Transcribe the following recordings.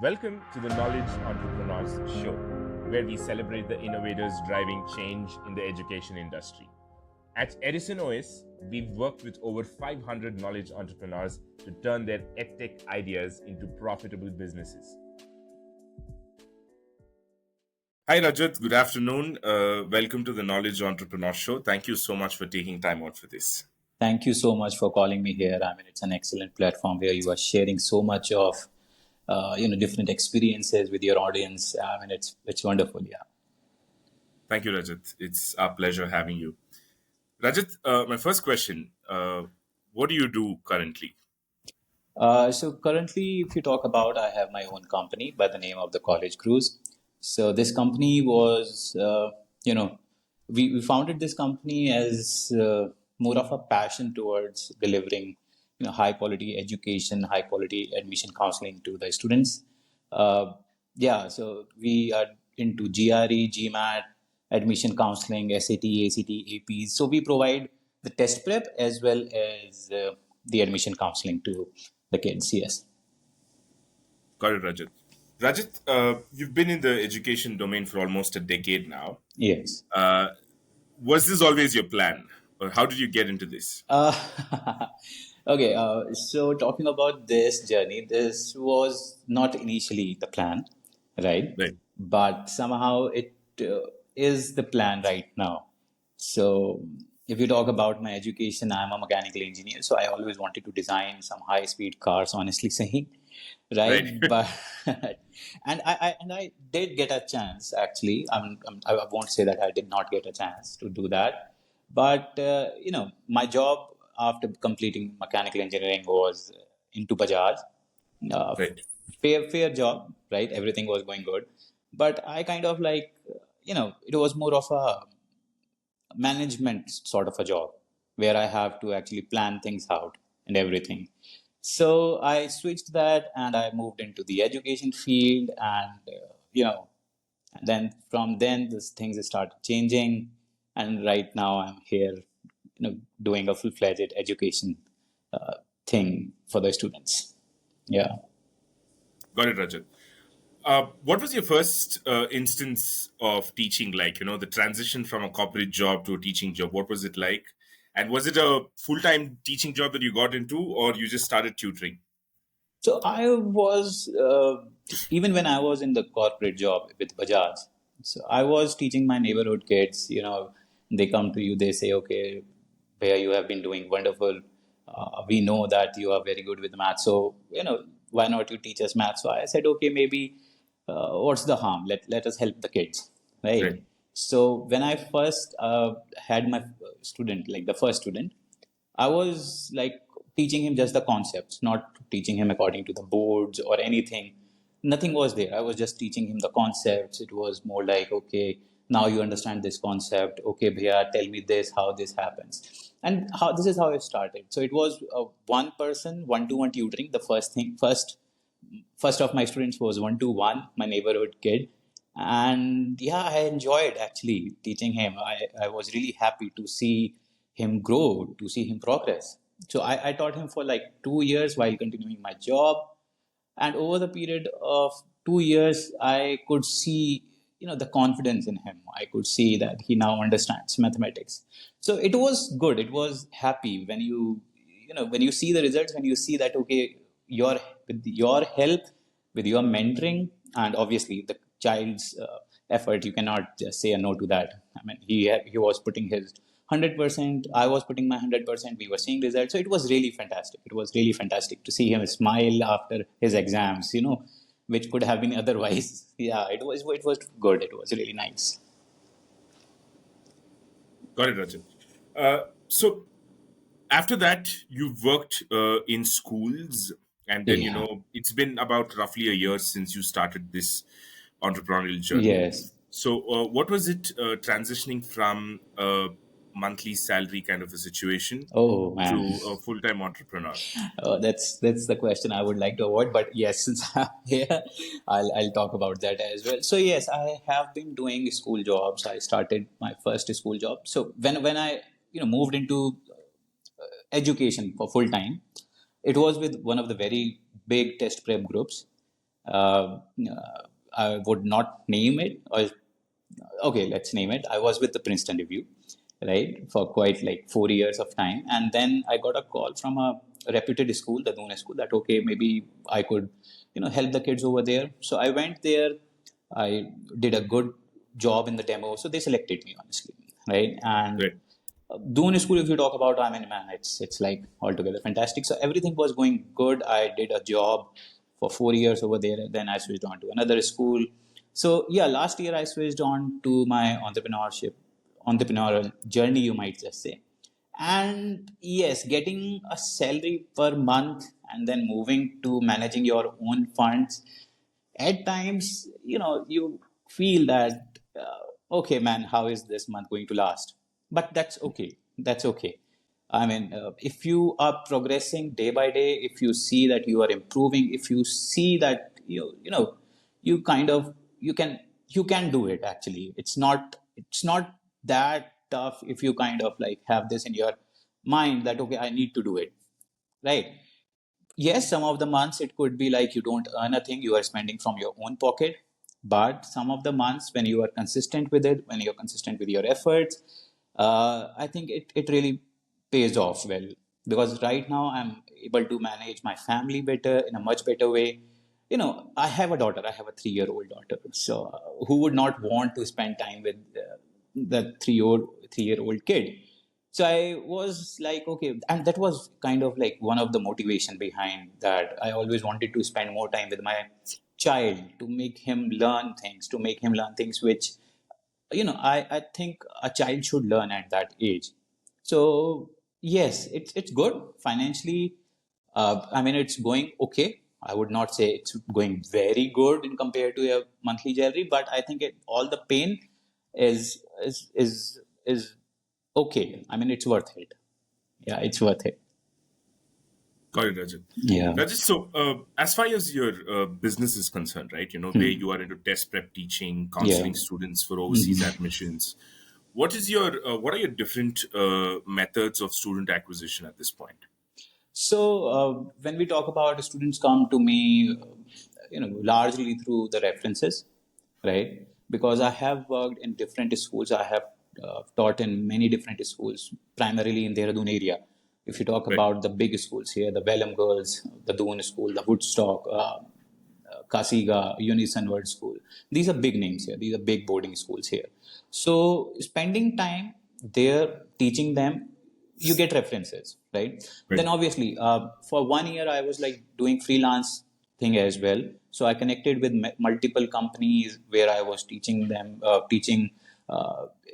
Welcome to the Knowledge Entrepreneurs Show, where we celebrate the innovators driving change in the education industry. At Edison OS, we've worked with over 500 knowledge entrepreneurs to turn their edtech ideas into profitable businesses. Hi, Rajat. Good afternoon. Welcome to the Knowledge Entrepreneur Show. Thank you so much for taking time out for this. Thank you so much for calling me here. I mean, it's an excellent platform where you are sharing so much of, different experiences with your audience. I mean, it's wonderful. Yeah. Thank you, Rajat. It's our pleasure having you. Rajat, my first question, what do you do currently? So currently, if you talk about, I have my own company by the name of the College Cruise. So this company was, we founded this company as more of a passion towards delivering, high quality education, high quality admission counseling to the students. Uh, so we are into GRE, GMAT, admission counseling, SAT, ACT, APs. So we provide the test prep as well as the admission counseling to the kids. Yes. Got it, Rajat. Rajat, you've been in the education domain for almost a decade now. Yes. Was this always your plan, or how did you get into this? Uh, okay. So talking about this journey, this was not initially the plan, right? Right. But somehow it is the plan right now. So if you talk about my education, I'm a mechanical engineer. So I always wanted to design some high-speed cars, honestly saying, right? Right. But and I did get a chance actually. I won't say that I did not get a chance to do that, but my job after completing mechanical engineering was into Bajaj. Uh, Right. fair job, right? Everything was going good, but I kind of like, it was more of a management sort of a job where I have to actually plan things out and everything. So I switched that and I moved into the education field, and and then from then these things started changing, and right now I'm here, doing a full-fledged education uh, thing for the students. Yeah. Got it, Rajat. What was your first instance of teaching like? The transition from a corporate job to a teaching job. What was it like? And was it a full time teaching job that you got into, or you just started tutoring? So I was, even when I was in the corporate job with Bajaj, so I was teaching my neighborhood kids. They come to you, they say, okay, where you have been doing wonderful. We know that you are very good with math. So, why not you teach us math? So I said, okay, maybe what's the harm? Let us help the kids, right? Right. So when I first had my student, like the first student, I was like teaching him just the concepts, not teaching him according to the boards or anything. Nothing was there. I was just teaching him the concepts. It was more like, okay, now you understand this concept. Okay, Bhaiya, tell me this, how this happens. And how this is how it started. So it was one person, one-to-one tutoring. The first of my students was one-to-one, my neighborhood kid. And yeah, I enjoyed actually teaching him. I was really happy to see him grow, to see him progress. So I taught him for like 2 years while continuing my job. And over the period of 2 years, I could see, the confidence in him. I could see that he now understands mathematics. So it was good. It was happy when when you see the results, when you see that, okay, with your help, with your mentoring, and obviously the child's effort, you cannot just say a no to that. I mean, he was putting his 100%, I was putting my 100%, we were seeing results. So it was really fantastic. It was really fantastic to see him smile after his exams, which could have been otherwise. Yeah, it was good. It was really nice. Got it, Rajat. So after that, you've worked in schools, and then Yeah. it's been about roughly a year since you started this entrepreneurial journey. Yes. So, what was it transitioning from a monthly salary kind of a situation Oh man. to a full time entrepreneur? That's the question I would like to avoid, but yes, since I'm here, I'll talk about that as well. So yes, I have been doing school jobs. I started my first school job. So when I moved into education for full time, it was with one of the very big test prep groups, Uh, I would not name it, or okay, let's name it. I was with the Princeton Review, right, for quite like 4 years of time, and then I got a call from a reputed school, the Dune school, that okay, maybe I could, help the kids over there. So I went there. I did a good job in the demo, so they selected me honestly, right? And Right. Dune School, if you talk about, I mean, man, it's like altogether fantastic. So everything was going good. I did a job for 4 years over there. Then I switched on to another school. So yeah, last year I switched on to my entrepreneurial journey, you might just say. And yes, getting a salary per month and then moving to managing your own funds, at times, you feel that, okay, man, how is this month going to last? But that's okay. That's okay. I mean, if you are progressing day by day, if you see that you are improving, if you see that you kind of you can do it. Actually, it's not that tough if you kind of like have this in your mind that okay, I need to do it, right? Yes, some of the months it could be like you don't earn a thing, you are spending from your own pocket. But some of the months when you are consistent with it, when you're consistent with your efforts, I think it really pays off well. Because right now I'm able to manage my family better in a much better way. I have a daughter, I have a 3-year-old daughter. So who would not want to spend time with the 3-year-old kid? So I was like, okay, and that was kind of like one of the motivation behind that. I always wanted to spend more time with my child, to make him learn things, which I think a child should learn at that age. So yes, it's good financially. I mean, it's going okay. I would not say it's going very good in compared to a monthly salary, but I think all the pain is okay. I mean, it's worth it. Yeah, it's worth it. Got it, Rajat. Yeah. Rajat, so as far as your business is concerned, right, where you are into test prep teaching, Yeah. counseling students for overseas admissions, what are your different methods of student acquisition at this point? So when we talk about students come to me, largely through the references, right? Because I have worked in different schools. I have taught in many different schools, primarily in Dehradun area. If you talk Right. about the big schools here, the Vellum Girls, the Doon School, the Woodstock, Kasiga, Unison World School. These are big names here. These are big boarding schools here. So spending time there teaching them, you get references, right? Right. Then obviously, for 1 year, I was like doing freelance thing as well. So I connected with multiple companies where I was teaching them, uh,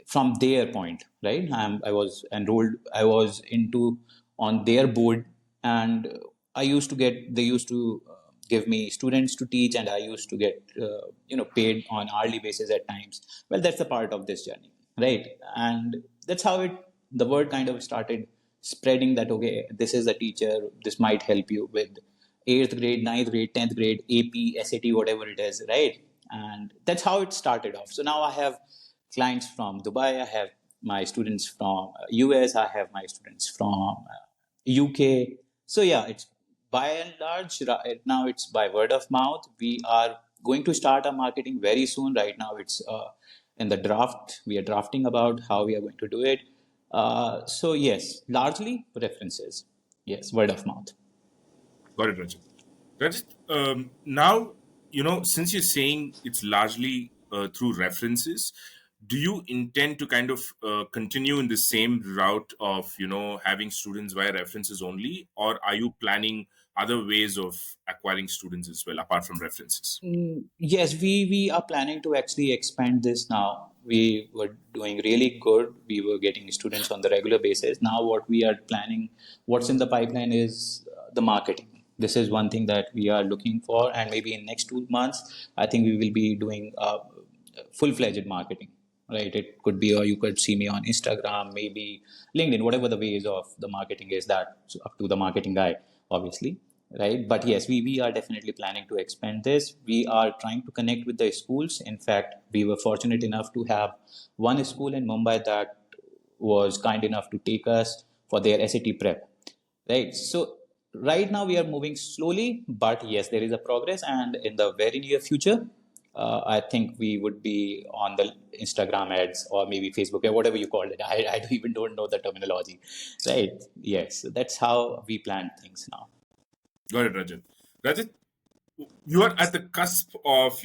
from their point, right? I was enrolled, I was into on their board, and they used to give me students to teach, and I used to get paid on hourly basis at times. Well, that's a part of this journey, right? And that's how the word kind of started spreading that okay, this is a teacher, this might help you with 8th grade, 9th grade, 10th grade, AP, SAT, whatever it is, right? And that's how it started off. So now I have clients from Dubai, I have my students from US, I have my students from UK. So yeah, it's by and large right now it's by word of mouth. We are going to start our marketing very soon. Right now it's in the draft. We are drafting about how we are going to do it. So yes, largely references. Yes, word of mouth. Got it, Rajat. Rajat, now, since you're saying it's largely through references, do you intend to kind of continue in the same route of, having students via references only, or are you planning other ways of acquiring students as well, apart from references? Yes, we are planning to actually expand this now. We were doing really good. We were getting students on the regular basis. Now, what we are planning, what's in the pipeline is the marketing. This is one thing that we are looking for, and maybe in next 2 months, I think we will be doing full-fledged marketing. Right? It could be, or you could see me on Instagram, maybe LinkedIn, whatever the ways of the marketing is. That up to the marketing guy, obviously, right? But yes, we are definitely planning to expand this. We are trying to connect with the schools. In fact, we were fortunate enough to have one school in Mumbai that was kind enough to take us for their SAT prep, right? So right now we are moving slowly, but yes, there is a progress, and in the very near future, I think we would be on the Instagram ads or maybe Facebook or whatever you call it. I don't know the terminology, right? Yes, so that's how we plan things now. Got it, Rajat. Rajat, you are at the cusp of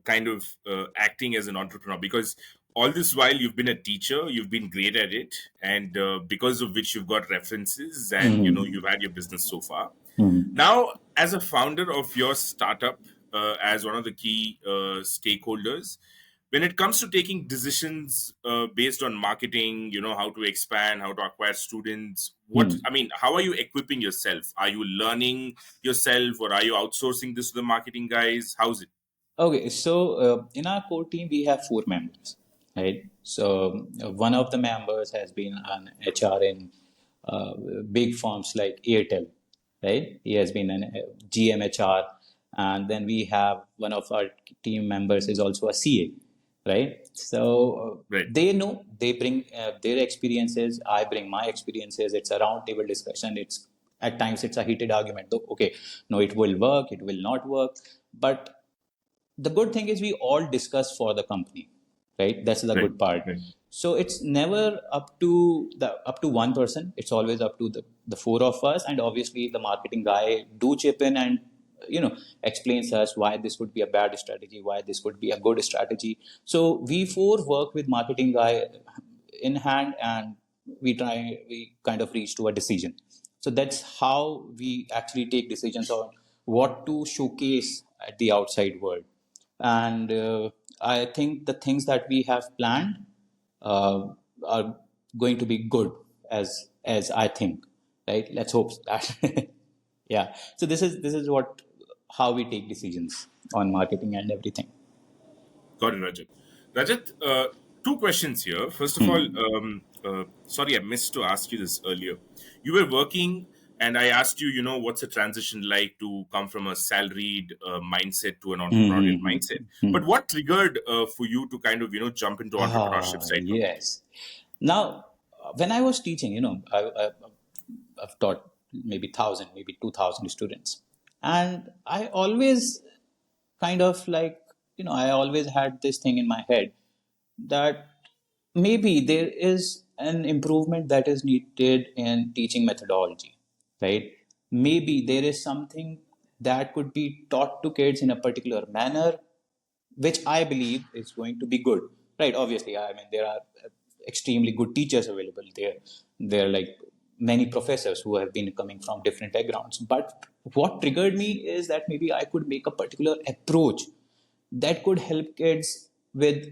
kind of acting as an entrepreneur, because all this while you've been a teacher, you've been great at it, and because of which you've got references, and Mhm. you've had your business so far. Mhm. Now, as a founder of your startup, as one of the key stakeholders, when it comes to taking decisions based on marketing, how to expand, how to acquire students, Mhm. how are you equipping yourself? Are you learning yourself, or are you outsourcing this to the marketing guys? How's it? Okay, so in our core team, we have four members, right? So one of the members has been an HR in uh, big firms like Airtel, right? He has been an GM HR, and then we have one of our team members is also a CA, right? So Right. they bring their experiences, I bring my experiences. It's a round table discussion. It's at times it's a heated argument. Though, okay, no, it will work, it will not work, but the good thing is we all discuss for the company, right? That's the Right. good part. Right. So it's never up to one person. It's always up to the four of us, and obviously the marketing guy do chip in and explains us why this would be a bad strategy, why this could be a good strategy. So we four work with marketing guy in hand, and we kind of reach to a decision. So that's how we actually take decisions on what to showcase at the outside world. And I think the things that we have planned uh, are going to be good, as I think, right? Let's hope that. Yeah, so this is what how we take decisions on marketing and everything. Got it, Rajat. Rajat, two questions here. First of all, sorry, I missed to ask you this earlier. You were working, and I asked you, what's the transition like to come from a salaried mindset to an entrepreneurial mindset? But what triggered for you to kind of, jump into entrepreneurship side now? Yes. Now, when I was teaching, I've taught maybe 1,000, maybe 2,000 students. And I always kind of like, I always had this thing in my head that maybe there is an improvement that is needed in teaching methodology, right? Maybe there is something that could be taught to kids in a particular manner which I believe is going to be good. Right? Obviously, I mean there are extremely good teachers available there. There are like many professors who have been coming from different backgrounds. But what triggered me is that maybe I could make a particular approach that could help kids with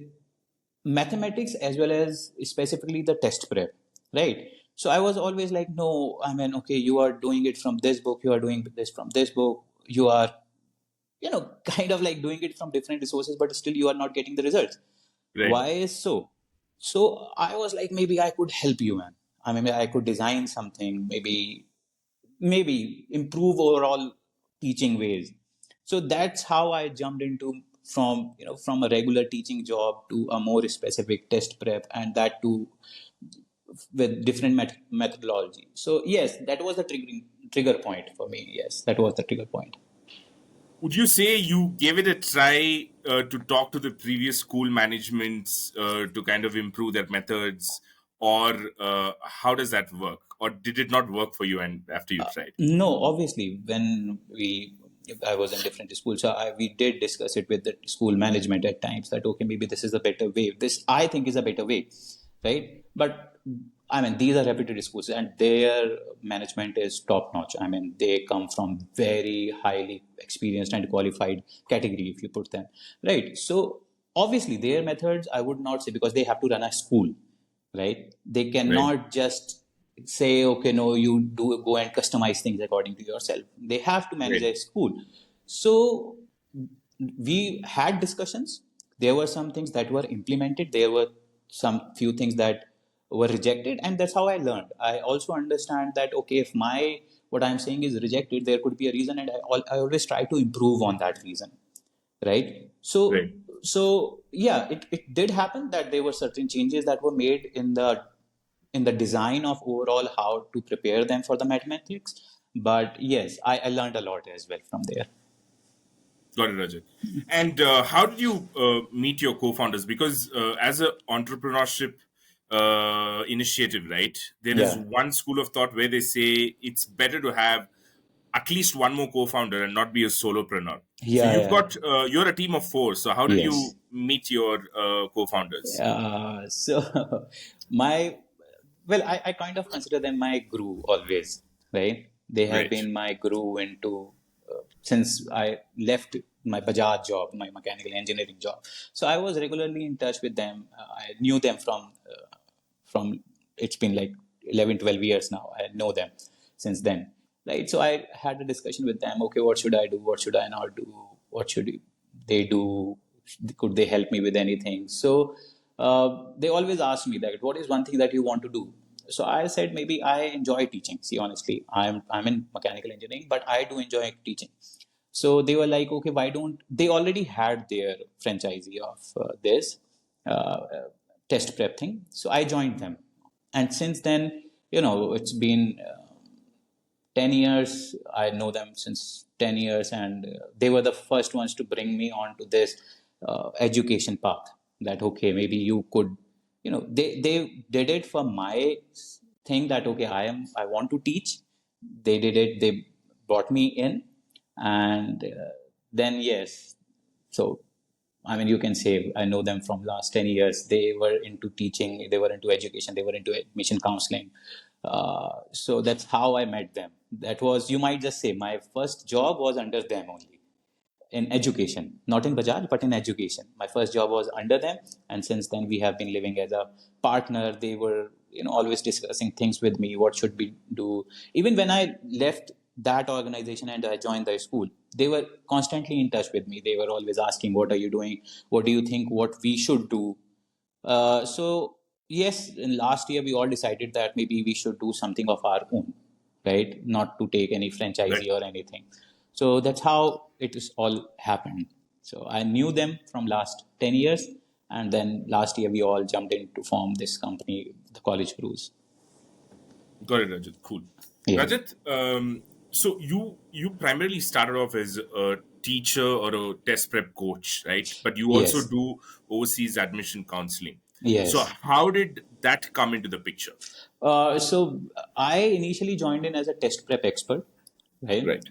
mathematics as well as specifically the test prep, right? So I was always like, no, I mean, okay, you are doing it from this book, you are doing this from this book, you are kind of like doing it from different resources, but still you are not getting the results. Right. Why is so? So I was like, maybe I could help you, man. I mean, I could design something, maybe improve overall teaching ways. So that's how I jumped into from a regular teaching job to a more specific test prep, and that too with different methodology. So yes, that was the trigger point for me. Yes, that was the trigger point. Would you say you gave it a try to talk to the previous school managements to kind of improve their methods, or how does that work? Or did it not work for you and after you tried? No, obviously, when I was in different schools, so we did discuss it with the school management at times that okay, maybe this is a better way. This I think is a better way, right? But I mean, these are reputed schools, and their management is top notch. I mean, they come from very highly experienced and qualified category, if you put them right. So obviously, their methods I would not say because they have to run a school, right? They Right. cannot just say, okay, no, you do go and customize things according to yourself. They have to manage Right. a school. So we had discussions. There were some things that were implemented. There were some few things that were rejected, and that's how I learned. I also understand that okay, if my what I'm saying is rejected, there could be a reason, and I always try to improve on that reason, right? So Right. yeah, it did happen that there were certain changes that were made in the design of overall how to prepare them for the mathematics, But yes, I learned a lot as well from there. Got it, Rajat. And how did you meet your co-founders? Because as a entrepreneurship initiative, right, there is Yeah. one school of thought where they say it's better to have at least one more co-founder and not be a solopreneur. So Yeah, yeah. you're a team of four. So how did Yes. you meet your co-founders? So my, well, I kind of consider them my guru always, right? They have Right. been my guru into since I left my Bajaj job, my mechanical engineering job. So I was regularly in touch with them. I knew them from it's been like 11, 12 years now. I know them since then, right? So I had a discussion with them. Okay, what should I do? What should I not do? What should they do? Could they help me with anything? So they always ask me that, what is one thing that you want to do? So I said, maybe I enjoy teaching. See, honestly, I'm in mechanical engineering, but I do enjoy teaching. So they were like, okay, why don't they already had their franchisee of this test prep thing? So I joined them, and since then, it's been 10 years. I know them since 10 years, and they were the first ones to bring me on to this education path. That okay, maybe you could, they did it for my thing, that okay, I want to teach. They did it. They brought me in, and then yes, so I mean, you can say I know them from last 10 years. They were into teaching, they were into education, they were into admission counseling. So that's how I met them. That was, you might just say, my first job was under them only in education, not in Bajaj, but in education. My first job was under them, and since then we have been living as a partner. They were, always discussing things with me. What should we do? Even when I left that organization and I joined the school, they were constantly in touch with me. They were always asking, "What are you doing? What do you think? What we should do?" So yes, in last year we all decided that maybe we should do something of our own, right? Not to take any Right. franchisee or anything. So that's how it is all happened. So I knew them from last 10 years, and then last year we all jumped in to form this company, the College Crews. Got it, Rajat. Cool. Yeah. Rajat, so you primarily started off as a teacher or a test prep coach, right? But you also Yes. do overseas admission counseling. So Yes. how did that come into the picture? So I initially joined in as a test prep expert, right? Right.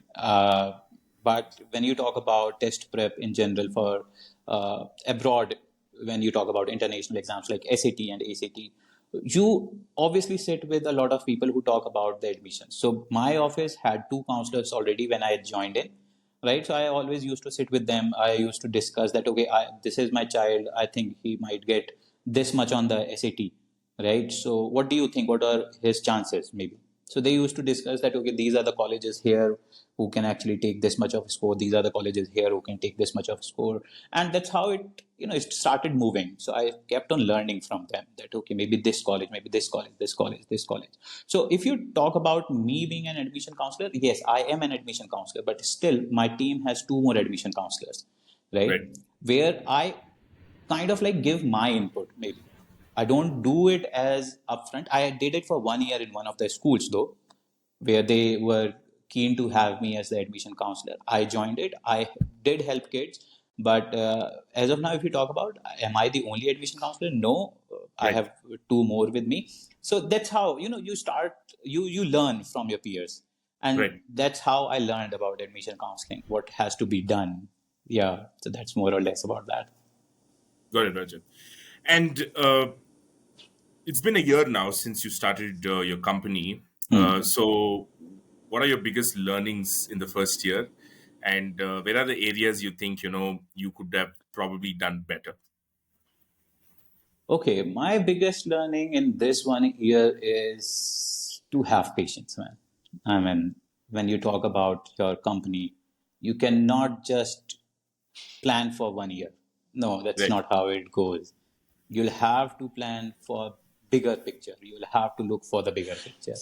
But when you talk about test prep in general for abroad, when you talk about international exams like SAT and ACT, you obviously sit with a lot of people who talk about the admissions. So my office had two counselors already when I joined in, right? So I always used to sit with them. I used to discuss that, okay, this is my child. I think he might get this much on the SAT, right? So what do you think? What are his chances, maybe? So they used to discuss that, okay, these are the colleges here who can actually take this much of a score. These are the colleges here who can take this much of a score. And that's how it started moving. So I kept on learning from them that, okay, maybe this college, maybe this college, this college, this college. So if you talk about me being an admission counselor, yes, I am an admission counselor, but still my team has two more admission counselors, Right. right? Where I kind of like give my input, maybe. I don't do it as upfront. I did it for 1 year in one of the schools though, where they were keen to have me as the admission counselor. I joined it. I did help kids, but as of now, if you talk about, am I the only admission counselor? No, I Right. have two more with me. So that's how you start. You learn from your peers, and Right. that's how I learned about admission counseling. What has to be done? Yeah, so that's more or less about that. Got it, Rajat. And it's been a year now since you started your company. Hmm. So what are your biggest learnings in the first year? And where are the areas you think you could have probably done better? Okay, my biggest learning in this 1 year is to have patience, man. I mean, when you talk about your company, you cannot just plan for 1 year. No, that's Right. not how it goes. You'll have to plan for bigger picture. You'll have to look for the bigger picture.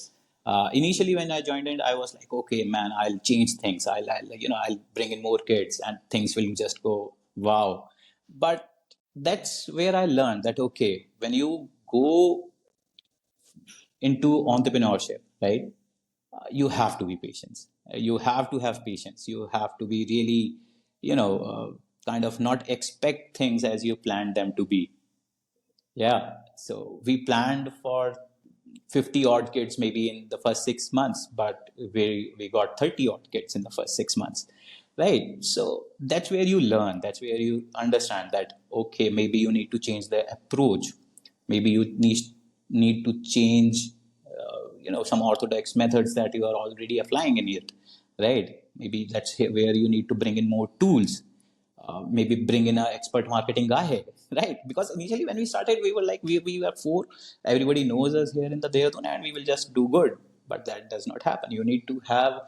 Initially, when I joined it, I was like, okay, man, I'll change things. I'll bring in more kids, and things will just go wow. But that's where I learned that okay, when you go into entrepreneurship, right? you have to be patient. You have to have patience. You have to be really, kind of not expect things as you planned them to be. Yeah. So we planned for 50 odd kids maybe in the first 6 months, but we got 30 odd kids in the first 6 months. Right. So that's where you learn. That's where you understand that, okay, maybe you need to change the approach. Maybe you need to change, some orthodox methods that you are already applying in it. Right. Maybe that's where you need to bring in more tools, maybe bring in an expert marketing guy, right? Because initially when we started, we were like, we were four, everybody knows us here in the Dehradun, and we will just do good. But that does not happen. You need to have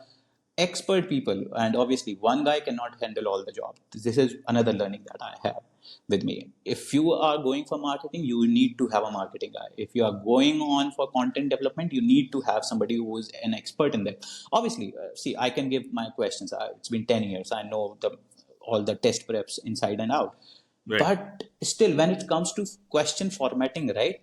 expert people, and obviously one guy cannot handle all the job. This is another learning that I have with me. If you are going for marketing, you need to have a marketing guy. If you are going on for content development, you need to have somebody who is an expert in that. Obviously, see, I can give my questions. It's been 10 years. I know all the test preps inside and out. Right. But still, when it comes to question formatting, right,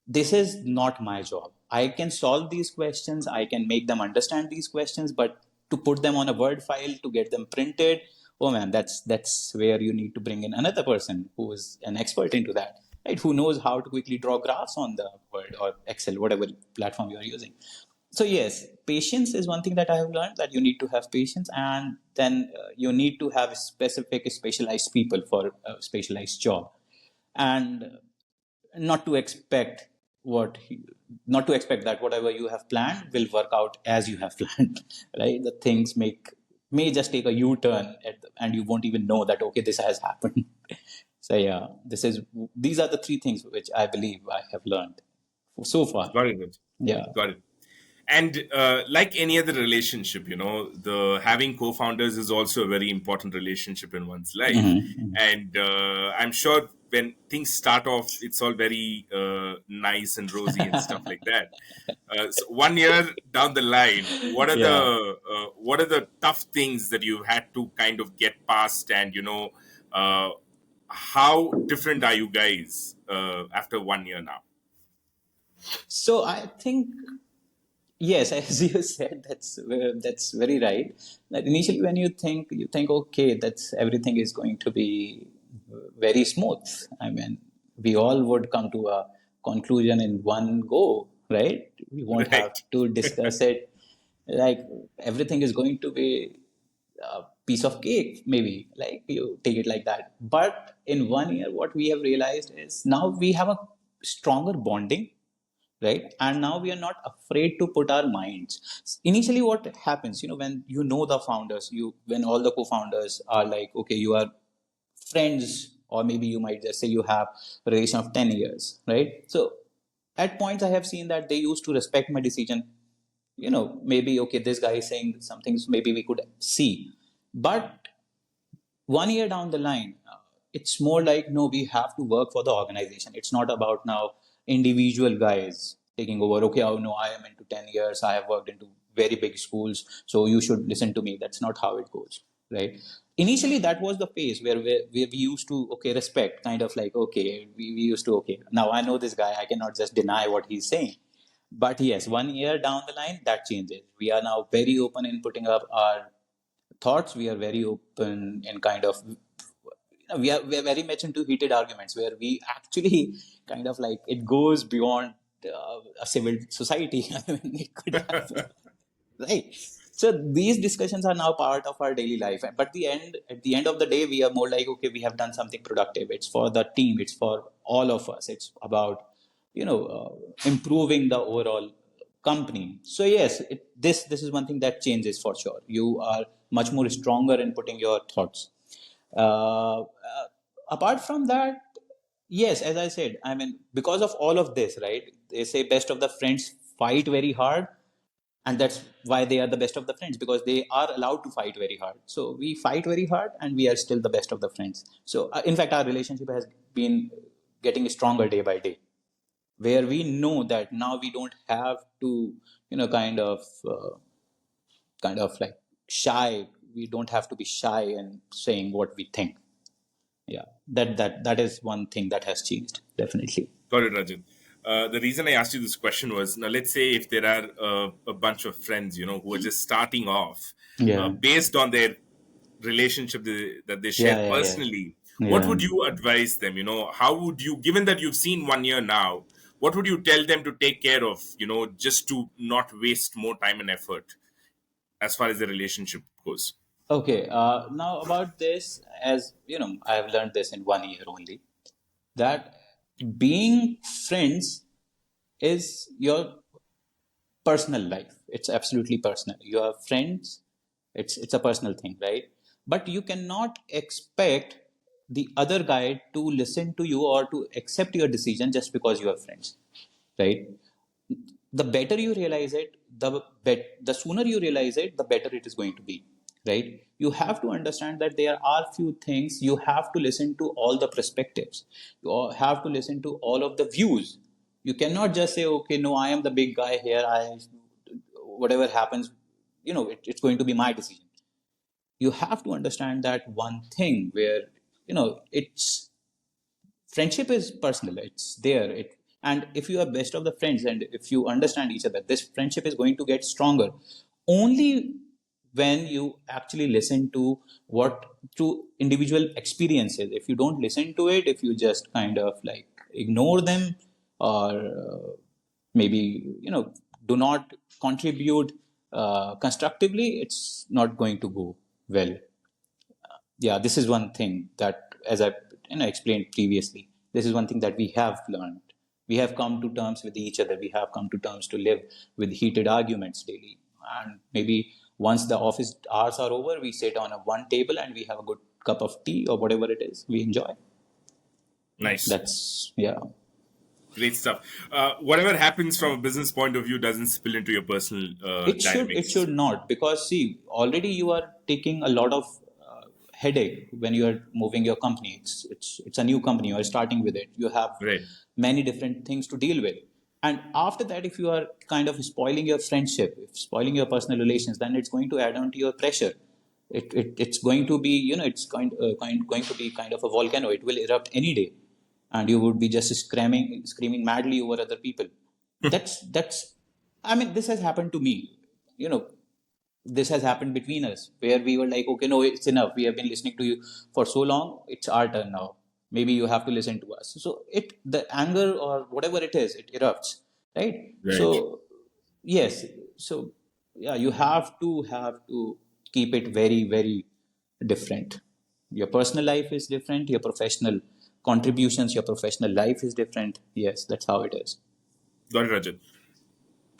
this is not my job. I can solve these questions, I can make them understand these questions, but to put them on a Word file, to get them printed, oh man, that's where you need to bring in another person who is an expert into that, right? Who knows how to quickly draw graphs on the Word or Excel, whatever platform you are using. So yes, patience is one thing that I have learned, that you need to have patience, and then you need to have specific specialized people for a specialized job, and not to expect what not to expect that whatever you have planned will work out as you have planned. Right, the things may just take a u-turn and you won't even know that, okay, this has happened. So yeah, these are the three things which I believe I have learned so far. Got it. Yeah. Got it. And like any other relationship, the having co-founders is also a very important relationship in one's life. And I'm sure when things start off, it's all very nice and rosy and stuff like that. So 1 year down the line, Yeah. what are the tough things that you had to kind of get past, and uh, how different are you guys after 1 year now? So I think, yes, as you said, that's very right. That initially, when you think, okay, that's everything is going to be very smooth. I mean, we all would come to a conclusion in one go, right? We won't have Right. to discuss it. Like everything is going to be a piece of cake, maybe. Like you take it like that. But in 1 year, what we have realized is now we have a stronger bonding, right? And now we are not afraid to put our minds. Initially, what happens, when the founders, when all the co-founders are like, okay, you are friends, or maybe you might just say you have a relation of 10 years, right? So at points I have seen that they used to respect my decision. Maybe, okay, this guy is saying some things maybe we could see, but 1 year down the line, it's more like, no, we have to work for the organization. It's not about now individual guys taking over. Okay, oh no, I am into 10 years. I have worked into very big schools, so you should listen to me. That's not how it goes, right? Initially, that was the phase where we used to, okay, respect, kind of like, okay, we used to, okay, now I know this guy. I cannot just deny what he's saying. But yes, 1 year down the line, that changes. We are now very open in putting up our thoughts. We are very open in kind of, we are very much into heated arguments where we actually kind of like, it goes beyond a civil society. I mean, it could happen, right? So these discussions are now part of our daily life. But at the end of the day, we are more like, okay, we have done something productive. It's for the team. It's for all of us. It's about improving the overall company. So yes, this is one thing that changes for sure. You are much more stronger in putting your thoughts. Apart from that, yes, as I said, I mean, because of all of this, right? They say best of the friends fight very hard, and that's why they are the best of the friends, because they are allowed to fight very hard. So we fight very hard, and we are still the best of the friends. So in fact, our relationship has been getting stronger day by day, where we know that now we don't have to, kind of like shy. We don't have to be shy in saying what we think. Yeah, that is one thing that has changed, definitely. Got it, Rajat. The reason I asked you this question was, now let's say if there are a bunch of friends, who are just starting off, Yeah. based on their relationship that they share Yeah. Yeah. Yeah. personally, what Yeah. would you advise them? How would you, given that you've seen 1 year now, what would you tell them to take care of, just to not waste more time and effort as far as the relationship goes? Okay. Now about this, as you know, I have learned this in 1 year only, that being friends is your personal life. It's absolutely personal. You have friends. It's a personal thing, right? But you cannot expect the other guy to listen to you or to accept your decision just because you are friends, right? The better you realize it, the sooner you realize it, the better it is going to be, right? You have to understand that there are few things. You have to listen to all the perspectives. You have to listen to all of the views. You cannot just say, okay, no, I am the big guy here. Whatever happens, it's going to be my decision. You have to understand that one thing where, it's friendship is personal. It's there. And if you are best of the friends and if you understand each other, this friendship is going to get stronger only when you actually listen to individual experiences. If you don't listen to it, if you just kind of like ignore them, or maybe do not contribute constructively, it's not going to go well. Yeah, this is one thing that, as I explained previously, this is one thing that we have learned. We have come to terms with each other. We have come to terms to live with heated arguments daily. And maybe once the office hours are over, we sit on a one table and we have a good cup of tea or whatever it is we enjoy. Nice. That's, yeah. Great stuff. Whatever happens from a business point of view doesn't spill into your personal It dynamics. should not, because see, already you are taking a lot of headache when you are moving your company. It's a new company. You are starting with it. You have Right. many different things to deal with, and after that, if you are kind of spoiling your friendship, if spoiling your personal relations, then it's going to add on to your pressure. It's going to be, going to be kind of a volcano. It will erupt any day, and you would be just screaming madly over other people. That's I mean, this has happened to me. You know, this has happened between us where we were like, okay, no, it's enough. We have been listening to you for so long. It's our turn now. Maybe you have to listen to us. So the anger or whatever it is, it erupts, right? Right. So yes, so yeah, you have to keep it very, very different. Your personal life is different. Your professional contributions, your professional life is different. Yes, that's how it is. Got it, Rajat.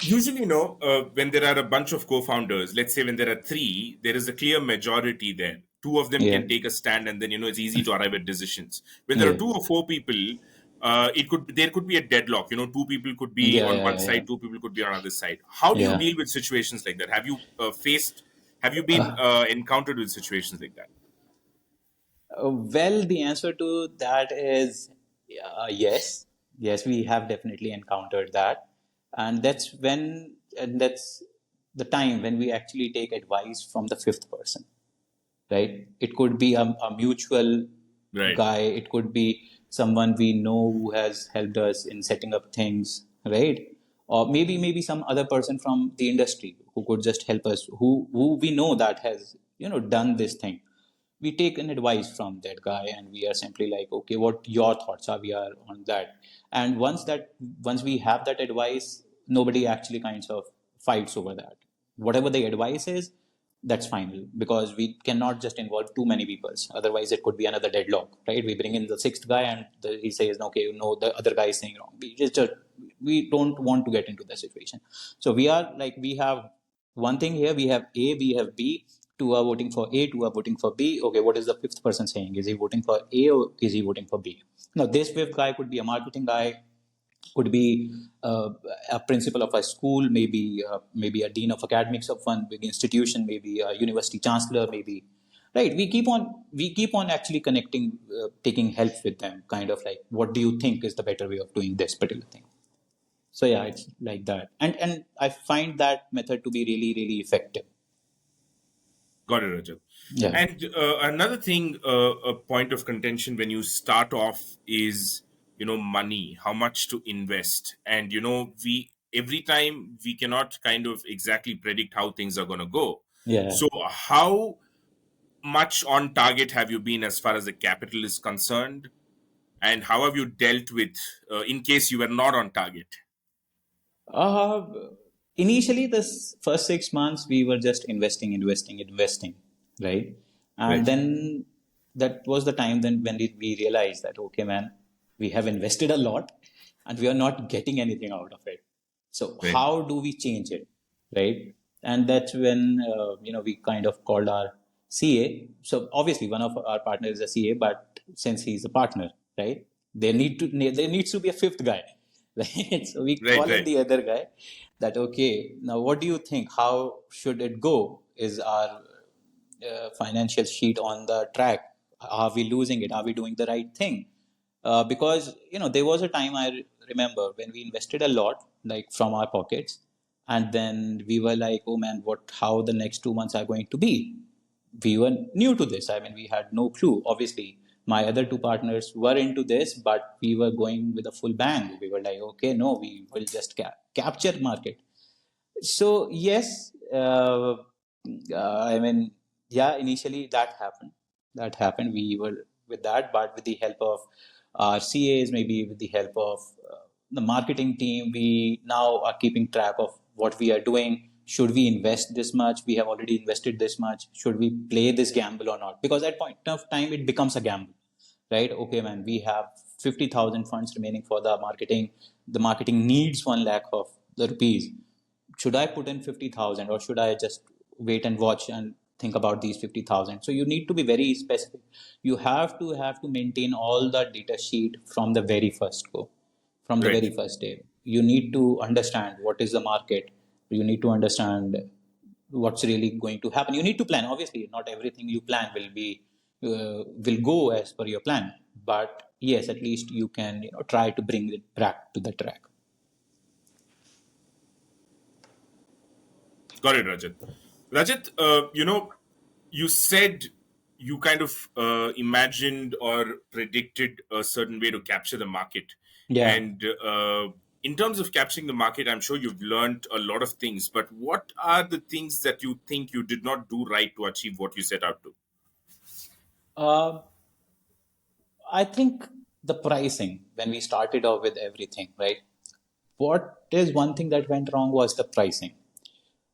Usually, when there are a bunch of co-founders, let's say when there are three, there is a clear majority there. Two of them Yeah, can take a stand, and then it's easy to arrive at decisions. When there are yeah, two or four people, there could be a deadlock. Two people could be yeah, on yeah, one yeah, side, two people could be on other side. How do you yeah. deal with situations like that? Have you Have you been encountered with situations like that? Well, the answer to that is yes. Yes, we have definitely encountered that. And that's the time when we actually take advice from the fifth person, right? It could be a mutual Right. guy, it could be someone we know who has helped us in setting up things, right? Or maybe some other person from the industry who could just help us, who we know that has done this thing. We take an advice from that guy and we are simply like, okay, what your thoughts are, we are on that. And once we have that advice, nobody actually kinds of fights over that. Whatever the advice is, that's final, because we cannot just involve too many people, otherwise it could be another deadlock, right? We bring in the sixth guy and he says, okay, no, the other guy is saying wrong. We don't want to get into the situation. So we are like, we have one thing here, we have A, we have B. Two are voting for A, two are voting for B. Okay, what is the fifth person saying? Is he voting for A or is he voting for B? Now, this fifth guy could be a marketing guy, could be a principal of a school, maybe a dean of academics of one big institution, maybe a university chancellor, maybe. Right, we keep on actually connecting, taking help with them, kind of like, what do you think is the better way of doing this particular thing? So yeah, it's like that, and I find that method to be really, really effective. Got it, Rajat. Yeah. And another thing, a point of contention when you start off is money, how much to invest. And we every time we cannot kind of exactly predict how things are going to go. Yeah. So how much on target have you been as far as the capital is concerned, and how have you dealt with in case you were not on target? Uh, Initially, this first 6 months, we were just investing, right? And Right. then that was the time then when we realized that, okay, man, we have invested a lot and we are not getting anything out of it. So Right. how do we change it, right? And that's when we kind of called our CA. So obviously, one of our partners is a CA, but since he's a partner, right, there needs to be a fifth guy, right? So we Right. call in Right. the other guy that, okay, now what do you think? How should it go? Is our financial sheet on the track? Are we losing it? Are we doing the right thing? Because there was a time I remember when we invested a lot, like from our pockets, and then we were like, oh man, what? How the next 2 months are going to be? We were new to this. I mean, we had no clue. Obviously, my other two partners were into this, but we were going with a full bang. We were like, okay, no, we will just capture market. So yes, I mean, yeah, initially that happened. That happened. We were with that, but with the help of our CAs, maybe with the help of the marketing team, we now are keeping track of what we are doing. Should we invest this much? We have already invested this much. Should we play this gamble or not? Because at point of time, it becomes a gamble, right? Okay, man, we have 50,000 funds remaining for the marketing. The marketing needs 1 lakh of the rupees. Should I put in 50,000 or should I just wait and watch and think about these 50,000? So you need to be very specific. You have to maintain all the data sheet from the very first go, from the Right. very first day. You need to understand what is the market. You need to understand what's really going to happen. You need to plan. Obviously, not everything you plan will go as per your plan, but yes, at least you can try to bring it back to the track. Got it, Rajat. Rajat, you said you kind of imagined or predicted a certain way to capture the market. Yeah. And in terms of capturing the market, I'm sure you've learned a lot of things. But what are the things that you think you did not do right to achieve what you set out to? Uh, I think the pricing when we started off with everything, right? What is one thing that went wrong was the pricing.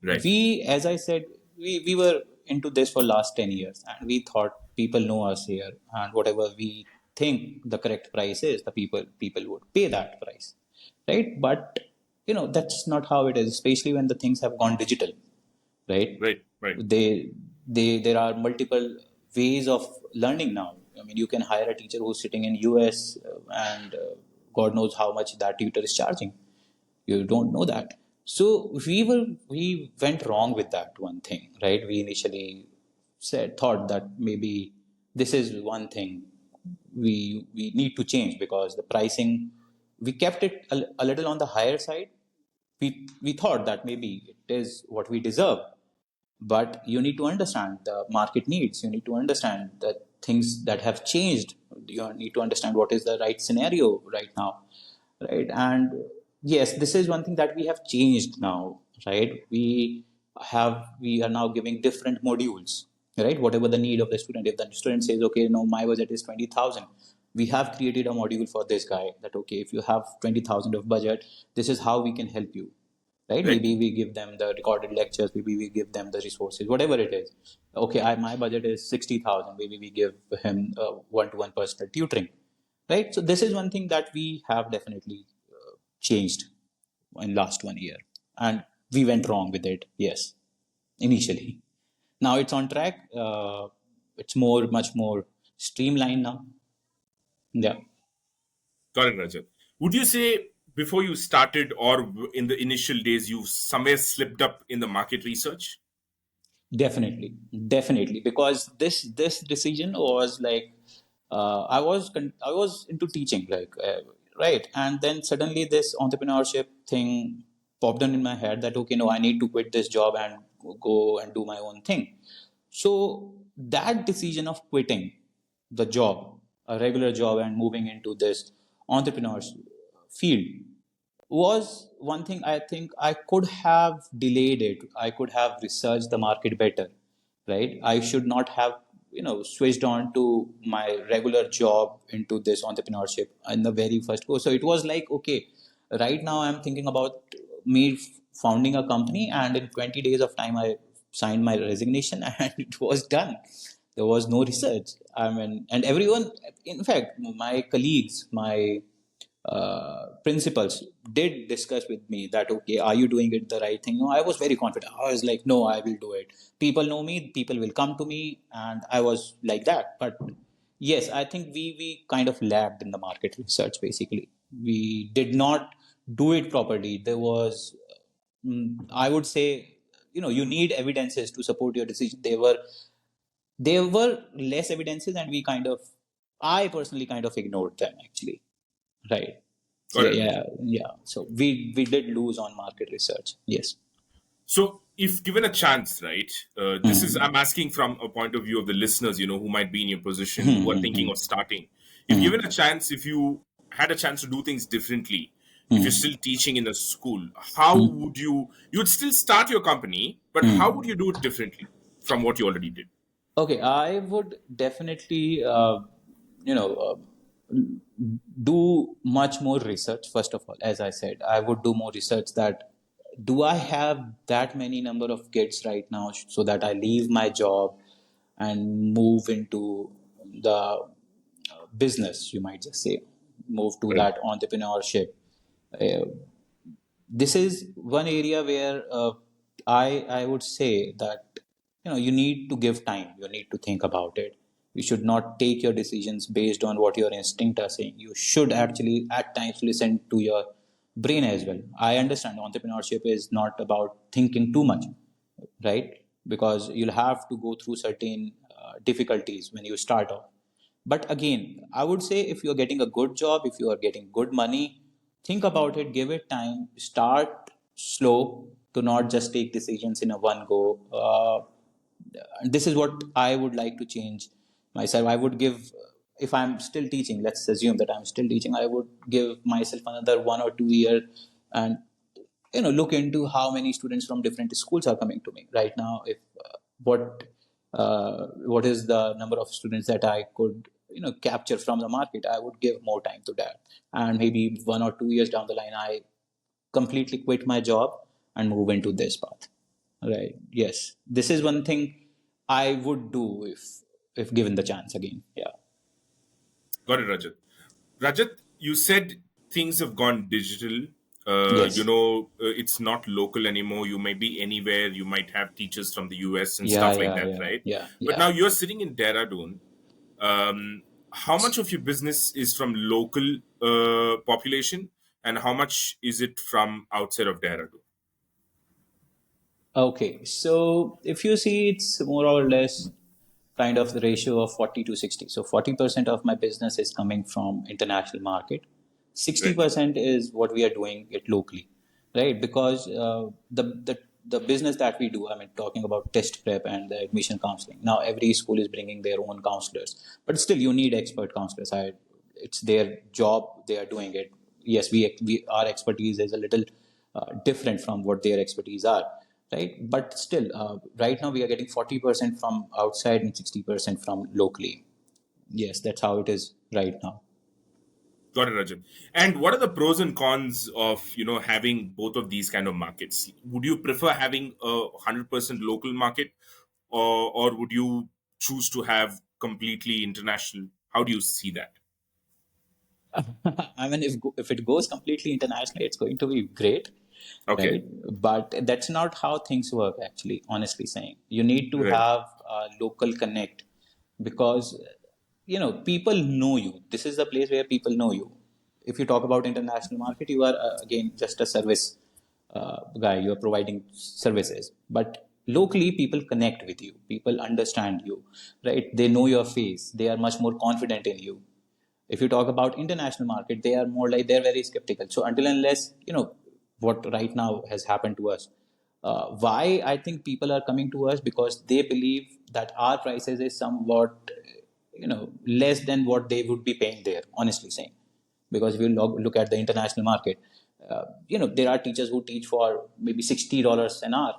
Right. We, as I said, we were into this for last 10 years and we thought people know us here and whatever we think the correct price is, the people would pay that price. Right? But that's not how it is, especially when the things have gone digital, right? Right. Right. There are multiple ways of learning now. I mean, you can hire a teacher who's sitting in US and God knows how much that tutor is charging. You don't know that. So we went wrong with that one thing, right? We initially thought that maybe this is one thing we need to change because the pricing we kept it a little on the higher side. We thought that maybe it is what we deserve, but you need to understand the market needs. You need to understand the things that have changed. You need to understand what is the right scenario right now, right? And yes, this is one thing that we have changed now, right? We are now giving different modules, right? Whatever the need of the student. If the student says, okay, no, my budget is 20,000, we have created a module for this guy that, okay, if you have 20,000 of budget, this is how we can help you, right? Right. Maybe we give them the recorded lectures, maybe we give them the resources, whatever it is. Okay, my budget is 60,000, maybe we give him one-to-one personal tutoring, right? So this is one thing that we have definitely changed in last 1 year, and we went wrong with it. Yes, initially. Now it's on track. It's much more streamlined now. Yeah. Got it, Rajat. Would you say before you started or in the initial days, you somewhere slipped up in the market research? Definitely, definitely, because this decision was like I was into teaching, like right, and then suddenly this entrepreneurship thing popped on in my head that, okay, no, I need to quit this job and go and do my own thing. So that decision of quitting the job, a regular job, and moving into this entrepreneurs field was one thing. I think I could have delayed it. I could have researched the market better, right? I should not have, switched on to my regular job into this entrepreneurship in the very first go. So it was like, okay, right now I'm thinking about me founding a company, and in 20 days of time, I signed my resignation and it was done. There was no research. I mean, and everyone, in fact, my colleagues, my principals did discuss with me that, okay, are you doing it the right thing? No, I was very confident. I was like, no, I will do it. People know me, people will come to me, and I was like that. But yes, I think we kind of lagged in the market research. Basically, we did not do it properly. There was, I would say, you need evidences to support your decision. There were less evidences, and we kind of, I personally kind of ignored them actually. Right. So Got yeah, it, yeah, Rajat. yeah. So we did lose on market research. Yes. So, if given a chance, right, this is, Hmm. I'm asking from a point of view of the listeners, who might be in your position, who are thinking Hmm. of starting. If Hmm. given a chance, if you had a chance to do things differently, if you're Hmm. still teaching in a school, how Hmm. would you would still start your company, but how would Hmm. you do it differently from what you already did? Okay, I would definitely, you know, do much more research. First of all, as I said, I would do more research. That do I have that many number of kids right now, so that I leave my job and move into the business, you might just say, move to Correct. that entrepreneurship. Uh, this is one area where I would say that you need to give time. You need to think about it. You should not take your decisions based on what your instinct are saying. You should actually at times listen to your brain as well. I understand entrepreneurship is not about thinking too much, right? Because you'll have to go through certain difficulties when you start off. But again, I would say if you're getting a good job, if you are getting good money, think about it, give it time, start slow, to not just take decisions in a one go. This is what I would like to change myself. I would give, if I'm still teaching, let's assume that I'm still teaching, I would give myself another 1 or 2 year, and look into how many students from different schools are coming to me right now. If what what is the number of students that I could capture from the market, I would give more time to that. And maybe 1 or 2 years down the line, I completely quit my job and move into this path. Right. Yes, this is one thing I would do if given the chance again. Yeah. Got it, Rajat. Rajat, you said things have gone digital. Yes. It's not local anymore. You may be anywhere. You might have teachers from the US and Yeah, stuff like yeah, that, yeah, right? yeah, But yeah. now you're sitting in Dehradun. How much of your business is from local population, and how much is it from outside of Dehradun? Okay, so if you see, it's more or less kind of the ratio of 40 to 60. So 40% of my business is coming from international market. Right. 60% is what we are doing it locally, right? Because the business that we do, I mean, talking about test prep and the admission counseling. Now every school is bringing their own counselors, but still you need expert counselors. It's their job, they are doing it. Yes, we our expertise is a little different from what their expertise are, right? But still, right now we are getting 40% from outside and 60% from locally. Yes, that's how it is right now. Got it, Rajat. And what are the pros and cons of having both of these kind of markets? Would you prefer having a 100% local market, or would you choose to have completely international? How do you see that? I mean, if it goes completely international, it's going to be great, Okay. right? But that's not how things work, actually, honestly saying. You need to Right. have a local connect, because, people know you. This is the place where people know you. If you talk about international market, you are, again, just a service guy. You are providing services. But locally, people connect with you. People understand you, right? They know your face. They are much more confident in you. If you talk about international market, they are more like, they're very skeptical. So until unless what right now has happened to us, why I think people are coming to us, because they believe that our prices is somewhat less than what they would be paying there, honestly saying. because if you look at the international market, there are teachers who teach for maybe $60 an hour.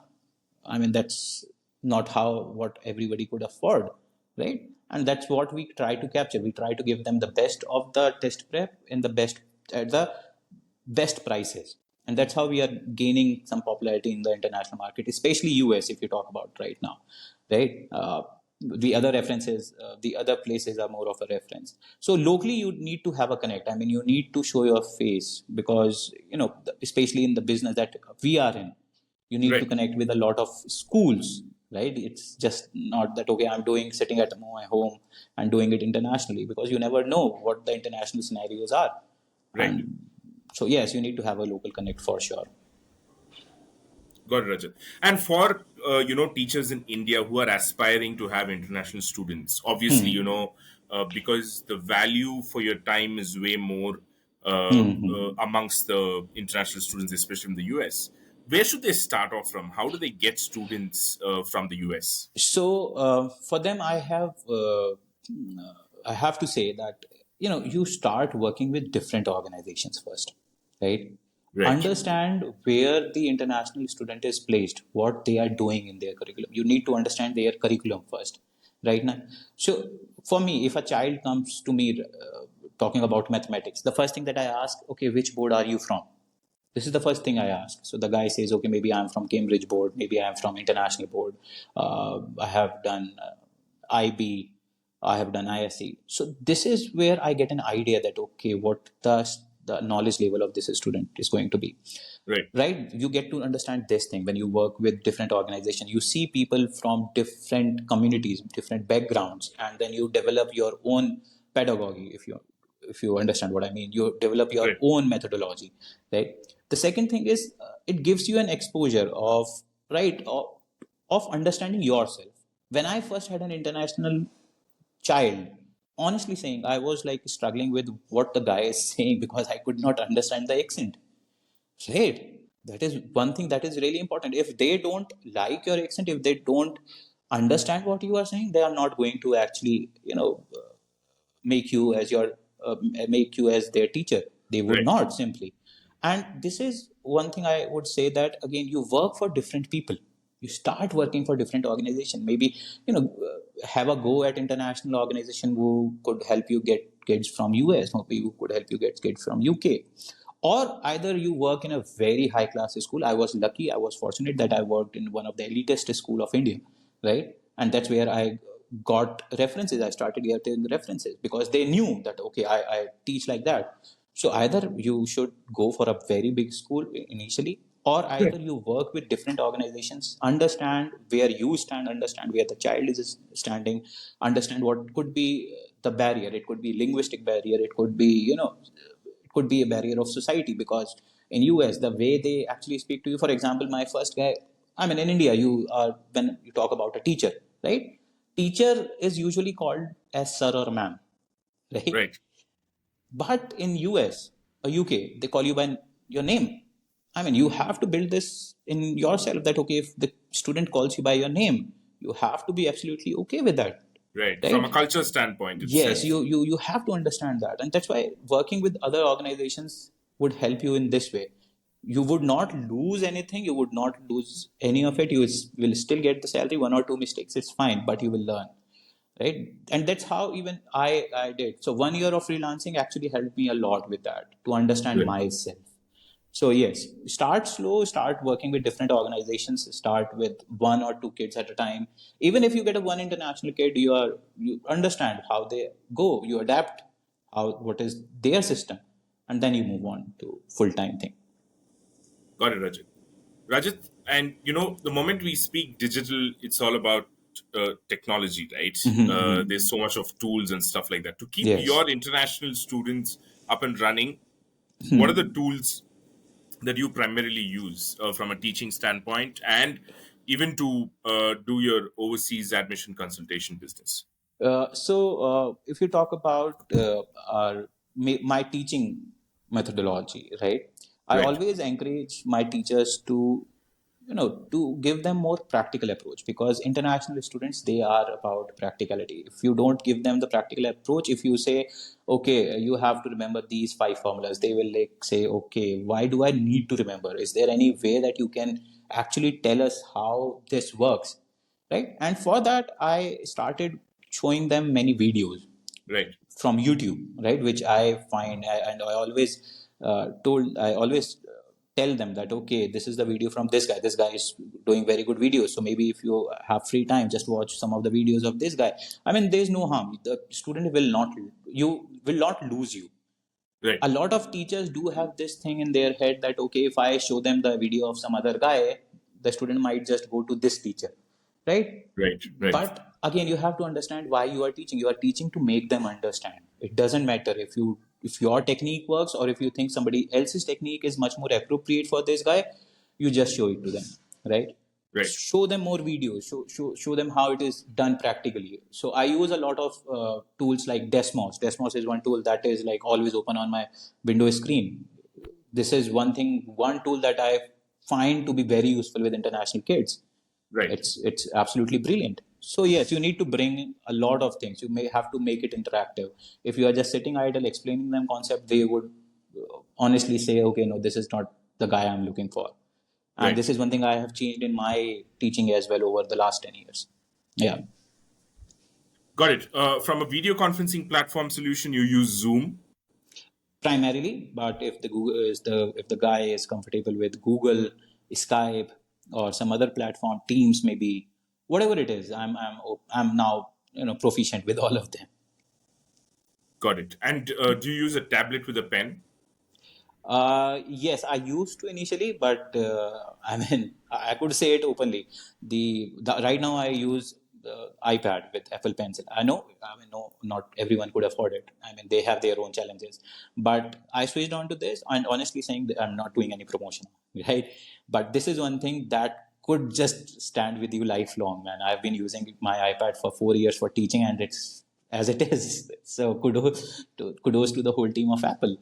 I mean, that's not what everybody could afford, right? And that's what we try to capture. We try to give them the best of the test prep in the best at the best prices, and that's how we are gaining some popularity in the international market, especially US. If you talk about right now, right? The other references, the other places are more of a reference. So locally, you need to have a connect. I mean, you need to show your face, because especially in the business that we are in, you need to Right. connect with a lot of schools, right? It's just not that, okay, I'm doing sitting at my home and doing it internationally, because you never know what the international scenarios are. Right. And so yes, you need to have a local connect for sure. Got it, Rajat. And for teachers in India who are aspiring to have international students, obviously, because the value for your time is way more amongst the international students, especially in the US. Where should they start off from? How do they get students from the US? So for them, I have to say that you start working with different organizations first, right? Right. Understand where the international student is placed, what they are doing in their curriculum. You need to understand their curriculum first, right now. So for me, if a child comes to me talking about mathematics, the first thing that I ask, okay, which board are you from? This is the first thing I ask. So the guy says, okay, maybe I'm from Cambridge board, maybe I'm from international board. I have done IB, I have done ISC. So this is where I get an idea that, okay, what the knowledge level of this student is going to be. Right. Right? You get to understand this thing when you work with different organizations. You see people from different communities, different backgrounds, and then you develop your own pedagogy. If you understand what I mean, you develop your Right. own methodology, right? The second thing is it gives you an exposure of right of understanding yourself. When I first had an international child, honestly saying, I was like struggling with what the guy is saying because I could not understand the accent. Right. That is one thing that is really important. If they don't like your accent, if they don't understand what you are saying, they are not going to actually, make you as your make you as their teacher. They would Right. not simply. And this is one thing I would say, that again, you work for different people. You start working for different organization. Maybe have a go at international organization who could help you get kids from US, maybe who could help you get kids from UK, or either you work in a very high class school. I was lucky, I was fortunate that I worked in one of the elitist school of India, right? And that's where I got references. I started getting references because they knew that, okay, I teach like that. So either you should go for a very big school initially, or either you work with different organizations, understand where you stand, understand where the child is standing, understand what could be the barrier. It could be linguistic barrier, it could be it could be a barrier of society, because in US the way they actually speak to you, for example, my first guy, I mean, in India, you are, when you talk about a teacher, right? Teacher is usually called as sir or ma'am, right? Right. But in US or UK, they call you by your name. I mean, you have to build this in yourself that, okay, if the student calls you by your name, you have to be absolutely okay with that, Right. From a right? culture standpoint Yes, itself. you have to understand that, and that's why working with other organizations would help you in this way. You would not lose anything, you would not lose any of it. You will still get the salary. One or two mistakes, it's fine, but you will learn, right? And that's how even I did. So 1 year of freelancing actually helped me a lot with that, to understand Right. myself. So yes, start slow, start working with different organizations, start with one or two kids at a time. Even if you get a one international kid, you understand how they go, you adapt what is their system, and then you move on to full-time thing. Got it, Rajat. Rajat, and the moment we speak digital, it's all about technology, right? There's so much of tools and stuff like that. To keep Yes. your international students up and running, what are the tools that you primarily use from a teaching standpoint, and even to do your overseas admission consultation business? If you talk about my teaching methodology, right? I Right. always encourage my teachers to to give them more practical approach, because international students, they are about practicality. If you don't give them the practical approach, if you say, okay, you have to remember these five formulas, they will like say, okay, why do I need to remember? Is there any way that you can actually tell us how this works, right? And for that, I started showing them many videos Right. from YouTube, right? Which I find, and I always I always tell them that, okay, this is the video from this guy. This guy is doing very good videos. So maybe if you have free time, just watch some of the videos of this guy. I mean, there is no harm. The student you will not lose you. Right. A lot of teachers do have this thing in their head that, okay, if I show them the video of some other guy, the student might just go to this teacher, right? Right. Right. But again, you have to understand why you are teaching. You are teaching to make them understand. It doesn't matter if your technique works, or if you think somebody else's technique is much more appropriate for this guy, you just show it to them, right? Right. Show them more videos, show them how it is done practically. So I use a lot of tools like Desmos is one tool that is like always open on my Windows screen. This is one tool that I find to be very useful with international kids. Right. It's absolutely brilliant. So yes, you need to bring a lot of things. You may have to make it interactive. If you are just sitting idle explaining them concept, they would honestly say, okay, no, this is not the guy I'm looking for. And Right. this is one thing I have changed in my teaching as well over the last 10 years. Yeah. Got it. From a video conferencing platform solution, you use Zoom. Primarily, but if the guy is comfortable with Google, Skype, or some other platform, Teams maybe, whatever it is, I'm now proficient with all of them. Got it. And do you use a tablet with a pen? Yes, I used to initially, but I mean, I could say it openly. The right now I use the iPad with Apple Pencil. I know, I mean, no, not everyone could afford it. I mean, they have their own challenges. But I switched on to this, and honestly saying that I'm not doing any promotion, right? But this is one thing that could just stand with you lifelong. And I've been using my iPad for 4 years for teaching, and it's as it is. So kudos to the whole team of Apple.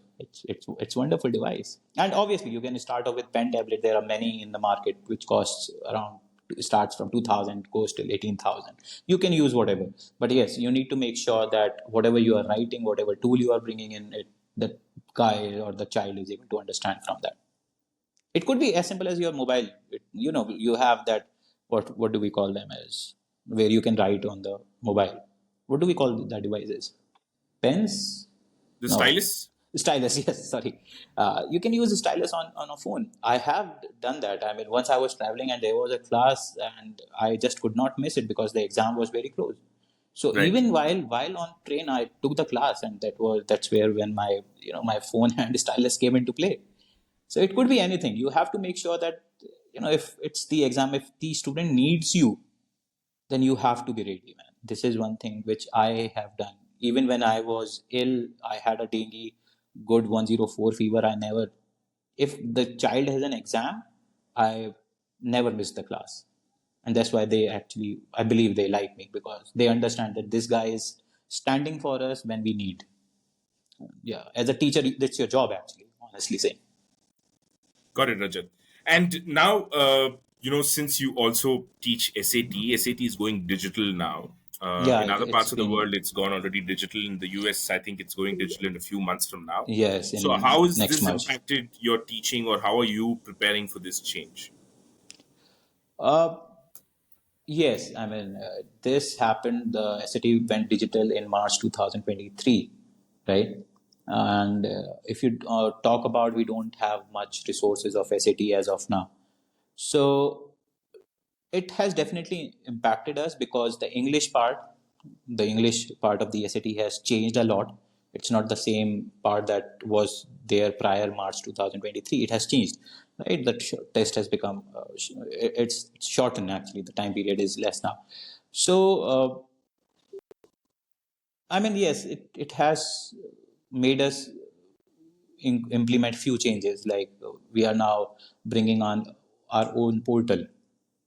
It's wonderful device. And obviously, you can start off with pen tablet. There are many in the market which costs around starts from 2000 goes till 18,000. You can use whatever, but yes, you need to make sure that whatever you are writing, whatever tool you are bringing in, the guy or the child is able to understand from that. It could be as simple as your mobile. You have that, what do we call them as, where you can write on the mobile. What do we call that devices? Pens? The No. stylus? Stylus, yes, sorry. You can use a stylus on a phone. I have done that. I mean, once I was traveling and there was a class and I just could not miss it because the exam was very close. So Right. even while on train, I took the class, and that's where when my my phone and stylus came into play. So it could be anything. You have to make sure that if it's the exam, if the student needs you, then you have to be ready, man. This is one thing which I have done. Even when I was ill, I had a dengue, good 104 fever. I never, if the child has an exam, I never miss the class. And that's why they actually, I believe they like me, because they understand that this guy is standing for us when we need. Yeah, as a teacher, that's your job, actually, honestly saying. Got it, Rajat. And now, since you also teach SAT, SAT is going digital now. Yeah, In other it's parts of the been, world, it's gone already digital. In the US, I think it's going digital in a few months from now. yes, So, in how has next this March. impacted your teaching, or how are you preparing for this change? Uh, Yes, I mean, this happened, the SAT went digital in March 2023, right? And if you talk about, we don't have much resources of SAT as of now. So it has definitely impacted us because the English part of the SAT has changed a lot. It's not the same part that was there prior March 2023. It has changed, right? The test has become it's shortened, actually. The time period is less now. So I mean, yes, it has made us implement few changes. Like we are now bringing on our own portal,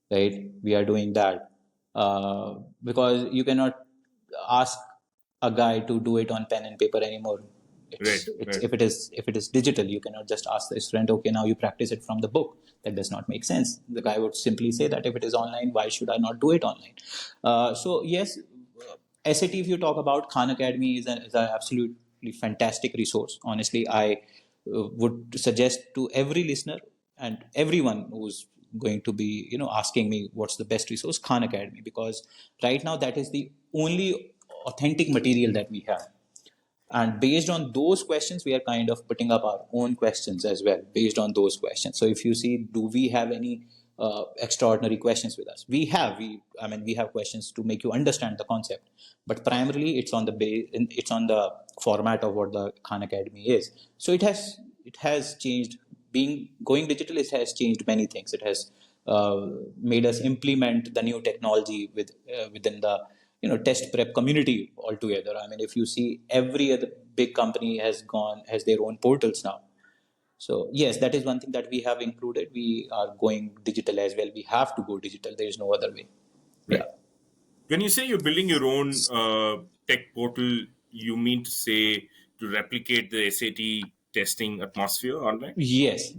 right? We are doing that because you cannot ask a guy to do it on pen and paper anymore. It's Right. if it is digital, you cannot just ask the student, okay, now you practice it from the book. That does not make sense. The guy would simply say that if it is online, why should I not do it online? So yes, SAT, if you talk about, Khan Academy is an absolutely fantastic resource. Honestly, I would suggest to every listener and everyone who's going to be asking me what's the best resource, Khan Academy, because right now that is the only authentic material that we have. And based on those questions, we are kind of putting up our own questions as well based on those questions. So if you see, do we have any extraordinary questions with us? We have questions to make you understand the concept, but primarily it's on the it's on the format of what the Khan Academy is. So it has changed. Being going digital, it has changed many things. It has made us implement the new technology within the test prep community altogether. I mean, if you see, every other big company has their own portals now. So yes, that is one thing that we have included. We are going digital as well. We have to go digital. There is no other way. Yeah. Right. When you say you're building your own tech portal, you mean to say to replicate the SAT testing atmosphere online? Yes,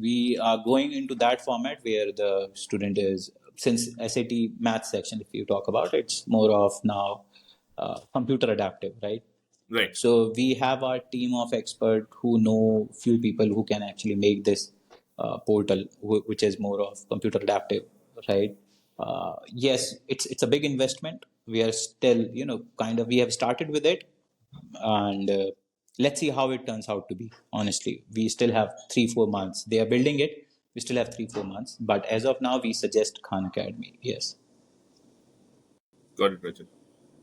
we are going into that format where the student is, since SAT math section, if you talk about it, it's more of now computer adaptive, right? Right. So we have our team of expert who know few people who can actually make this portal, which is more of computer adaptive, right? Yes, it's a big investment. We are still, we have started with it, and let's see how it turns out to be. Honestly, we still have 3-4 months. They are building it. We still have 3-4 months, but as of now, we suggest Khan Academy. Yes. Got it, Rajat.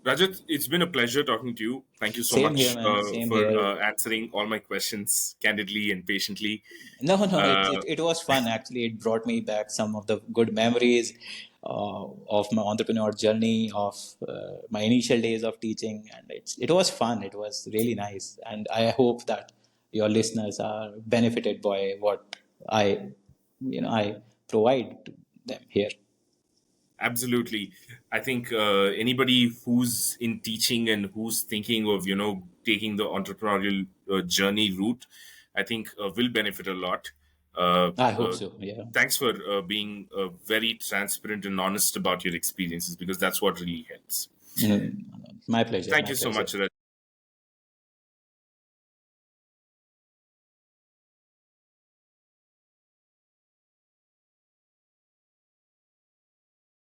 Rajat, it's been a pleasure talking to you. Thank you so Same here, much man. Same for here. answering all my questions candidly and patiently. No, Uh, it was fun. Actually, it brought me back some of the good memories of my entrepreneur journey, of my initial days of teaching, and it was fun. It was really nice, and I hope that your listeners are benefited by what I, I provide to them here. Absolutely. I think anybody who's in teaching and who's thinking of, taking the entrepreneurial journey route, I think will benefit a lot. Uh, I hope uh, so. Yeah. Thanks for being very transparent and honest about your experiences, because that's what really helps. Mm, my pleasure. Thank My you so pleasure. much,